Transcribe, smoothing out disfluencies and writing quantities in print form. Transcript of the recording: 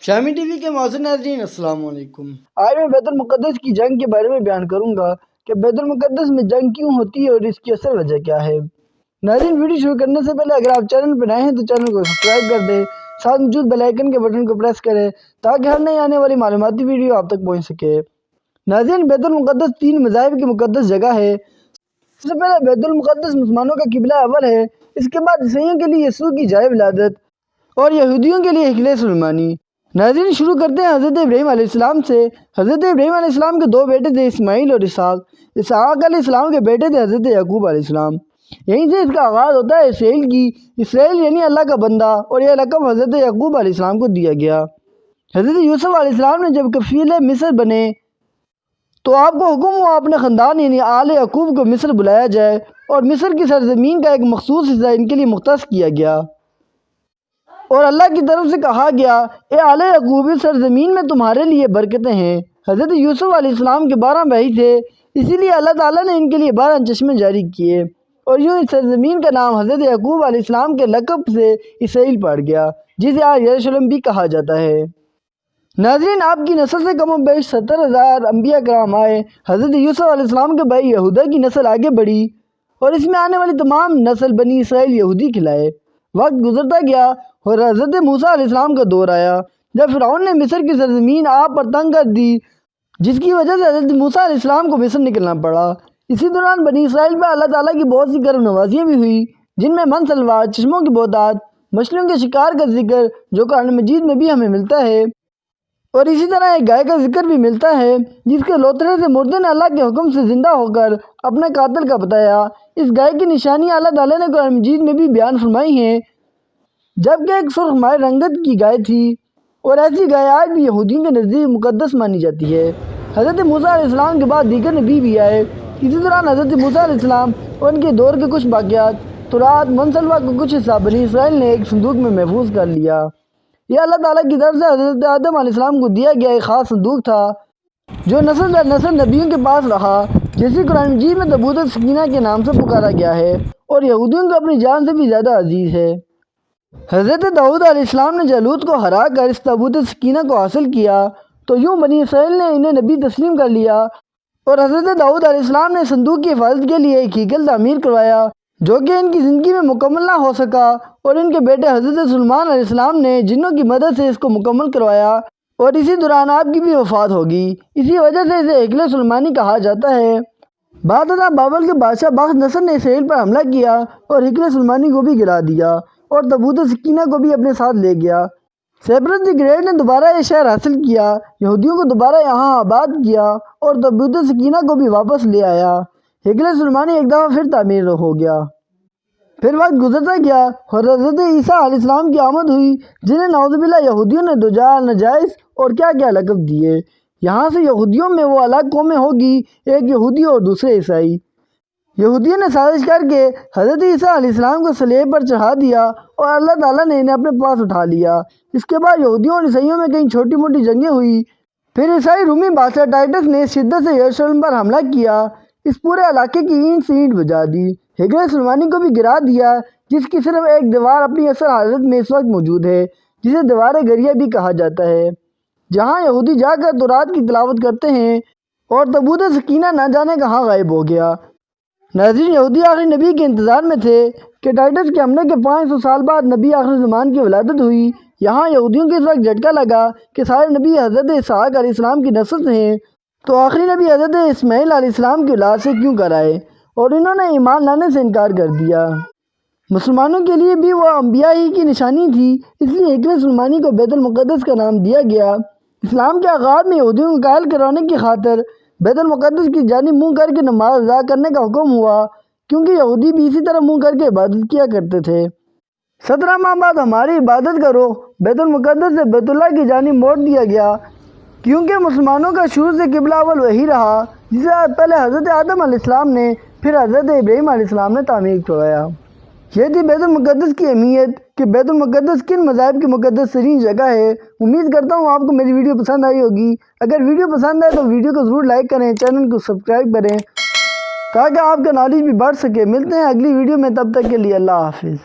شامی T V کے معزز ناظرین السلام علیکم۔ آج میں بیت المقدس کی جنگ کے بارے میں بیان کروں گا کہ بیت المقدس میں جنگ کیوں ہوتی ہے اور اس کی اصل وجہ کیا ہے۔ ناظرین، ویڈیو شروع کرنے سے پہلے اگر آپ چینل پر نئے ہیں تو چینل کو سبسکرائب کر دیں، ساتھ موجود بیل آئیکن کے بٹن کو پریس کریں تاکہ ہر نئی آنے والی معلوماتی ویڈیو آپ تک پہنچ سکے۔ ناظرین، بیت المقدس 3 مذاہب کی مقدس جگہ ہے۔ سب سے پہلے بیت المقدس مسلمانوں کا قبلہ اول ہے، اس کے بعد عیسائیوں کے لیے یسوع کی جائے ولادت اور یہودیوں کے لیے ہیکل سلیمانی۔ ناظرین، شروع کرتے ہیں حضرت ابراہیم علیہ السلام سے۔ حضرت ابراہیم علیہ السلام کے 2 بیٹے تھے، اسماعیل اور اسحاق۔ اسحاق علیہ السلام کے بیٹے تھے حضرت یعقوب علیہ السلام۔ یہیں سے اس کا آغاز ہوتا ہے اسرائیل کی۔ اسرائیل یعنی اللہ کا بندہ، اور یہ لقب حضرت یعقوب علیہ السلام کو دیا گیا۔ حضرت یوسف علیہ السلام نے جب کفیل مصر بنے تو آپ کو حکم ہوا اپنے خاندان یعنی آل یعقوب کو مصر بلایا جائے، اور مصر کی سرزمین کا ایک مخصوص حصہ ان کے لیے مختص کیا گیا، اور اللہ کی طرف سے کہا گیا، اے آل یعقوب، اس سرزمین میں تمہارے لیے برکتیں ہیں۔ حضرت یوسف علیہ السلام کے 12 بھائی تھے، اسی لیے اللہ تعالیٰ نے ان کے لیے 12 چشمے جاری کیے، اور یوں اس سرزمین کا نام حضرت یعقوب علیہ السلام کے لقب سے اسرائیل پڑ گیا، جسے آج یروشلم بھی کہا جاتا ہے۔ ناظرین، آپ کی نسل سے کم و بیش 70,000 انبیاء کرام آئے۔ حضرت یوسف علیہ السلام کے بھائی یہودا کی نسل آگے بڑھی، اور اس میں آنے والی تمام نسل بنی اسرائیل یہودی کھلائے۔ وقت گزرتا گیا اور حضرت موسیٰ علیہ السلام کا دور آیا، جب فرعون نے مصر کی سرزمین آپ پر تنگ کر دی، جس کی وجہ سے حضرت موسیٰ علیہ السلام کو مصر نکلنا پڑا۔ اسی دوران بنی اسرائیل پر اللہ تعالیٰ کی بہت سی کرم نوازیاں بھی ہوئی، جن میں منسلوات، چشموں کی بہتات، مچھلیوں کے شکار کا ذکر جو قرآن مجید میں بھی ہمیں ملتا ہے، اور اسی طرح ایک گائے کا ذکر بھی ملتا ہے جس کے لوتھڑے سے مردے نے اللہ کے حکم سے زندہ ہو کر اپنے قاتل کا بتایا۔ اس گائے کی نشانیاں اللہ تعالیٰ نے قرآن مجید میں بھی بیان فرمائی ہیں، جبکہ ایک سرخ مائع رنگت کی گائے تھی، اور ایسی گائے آج بھی یہودیوں کے نزدیک مقدس مانی جاتی ہے۔ حضرت موسیٰ علیہ السلام کے بعد دیگر نبی بھی آئے۔ اسی دوران حضرت موسیٰ علیہ السلام اور ان کے دور کے کچھ واقعات، تورات، منسلوا کا کچھ حصہ بنی اسرائیل نے ایک صندوق میں محفوظ کر لیا۔ یہ اللہ تعالیٰ کی طرف سے حضرت آدم علیہ السلام کو دیا گیا ایک خاص صندوق تھا، جو نسل در نسل نبیوں کے پاس رہا، جسے قرآن مجید میں تابوت سکینہ کے نام سے پکارا گیا ہے، اور یہودیوں کو اپنی جان سے بھی زیادہ عزیز ہے۔ حضرت داؤد علیہ السلام نے جالوت کو ہرا کر اس تابوت سکینہ کو حاصل کیا، تو یوں بنی اسرائیل نے انہیں نبی تسلیم کر لیا، اور حضرت داؤد علیہ السلام نے صندوق کی حفاظت کے لیے ایک ہیکل تعمیر کروایا، جو کہ ان کی زندگی میں مکمل نہ ہو سکا، اور ان کے بیٹے حضرت سلیمان علیہ السلام نے جنوں کی مدد سے اس کو مکمل کروایا، اور اسی دوران آپ کی بھی وفات ہوگی۔ اسی وجہ سے اسے ہیکل سلیمانی کہا جاتا ہے۔ بعد ازاں بابل کے بادشاہ بخت نصر نے اسرائیل پر حملہ کیا اور ہیکل سلیمانی کو بھی گرا دیا، اور تابوت سکینہ کو بھی اپنے ساتھ لے گیا۔ سیپرس دی گریٹ نے دوبارہ یہ شہر حاصل کیا، یہودیوں کو دوبارہ یہاں آباد کیا، اور تابوت سکینہ کو بھی واپس لے آیا۔ ہیکل سلیمانی ایک دفعہ پھر تعمیر ہو گیا۔ پھر وقت گزرتا گیا اور حضرت عیسیٰ علیہ السلام کی آمد ہوئی، جنہیں نعوذ باللہ یہودیوں نے دجال، نجائس اور کیا کیا لقب دیے۔ یہاں سے یہودیوں میں وہ الگ قومیں ہوگی، ایک یہودی اور دوسرے عیسائی۔ یہودیوں نے سازش کر کے حضرت عیسیٰ علیہ السلام کو صلیب پر چڑھا دیا، اور اللہ تعالیٰ نے انہیں اپنے پاس اٹھا لیا۔ اس کے بعد یہودیوں اور عیسائیوں میں کئی چھوٹی موٹی جنگیں ہوئی۔ پھر عیسائی رومی بادشاہ ٹائٹس نے شدت سے یروشلم پر حملہ کیا، اس پورے علاقے کی اینٹ سے اینٹ بجا دی، ہیکل سلیمانی کو بھی گرا دیا، جس کی صرف ایک دیوار اپنی اصل حالت میں اس وقت موجود ہے، جسے دیوار گریہ بھی کہا جاتا ہے، جہاں یہودی جا کر تورات کی تلاوت کرتے ہیں، اور تابوت سکینہ نہ جانے کہاں غائب ہو گیا۔ ناظرین، یہودی آخری نبی کے انتظار میں تھے کہ ٹائٹس کے حملے کے 500 سال بعد نبی آخر زمان کی ولادت ہوئی۔ یہاں یہودیوں کو اس وقت جھٹکا لگا کہ سارے نبی حضرت اسحاق علیہ السلام کی نسل سے ہیں، تو آخری نبی حضرت اسماعیل علیہ السلام کی اولاد سے کیوں کر آئے، اور انہوں نے ایمان لانے سے انکار کر دیا۔ مسلمانوں کے لیے بھی وہ انبیاء ہی کی نشانی تھی، اس لیے ہیکل سلیمانی کو بیت المقدس کا نام دیا گیا۔ اسلام کے آغاز میں یہودیوں کو قائل کرانے کی خاطر بیت المقدس کی جانب منہ کر کے نماز ادا کرنے کا حکم ہوا، کیونکہ یہودی بھی اسی طرح منہ کر کے عبادت کیا کرتے تھے۔ 17 ماہ بعد ہماری عبادت کا رخ بیت المقدس سے بیت اللہ کی جانب موڑ دیا گیا، کیونکہ مسلمانوں کا شروع سے قبلہ اول وہی رہا، جسے پہلے حضرت آدم علیہ السلام نے، پھر حضرت ابراہیم علیہ السلام نے تعمیر کروایا۔ یہ تھی بیت المقدس کی اہمیت کہ بیت المقدس کن مذاہب کی مقدس ترین جگہ ہے۔ امید کرتا ہوں آپ کو میری ویڈیو پسند آئی ہوگی۔ اگر ویڈیو پسند آئے تو ویڈیو کو ضرور لائک کریں، چینل کو سبسکرائب کریں تاکہ آپ کا نالج بھی بڑھ سکے۔ ملتے ہیں اگلی ویڈیو میں، تب تک کے لیے اللہ حافظ۔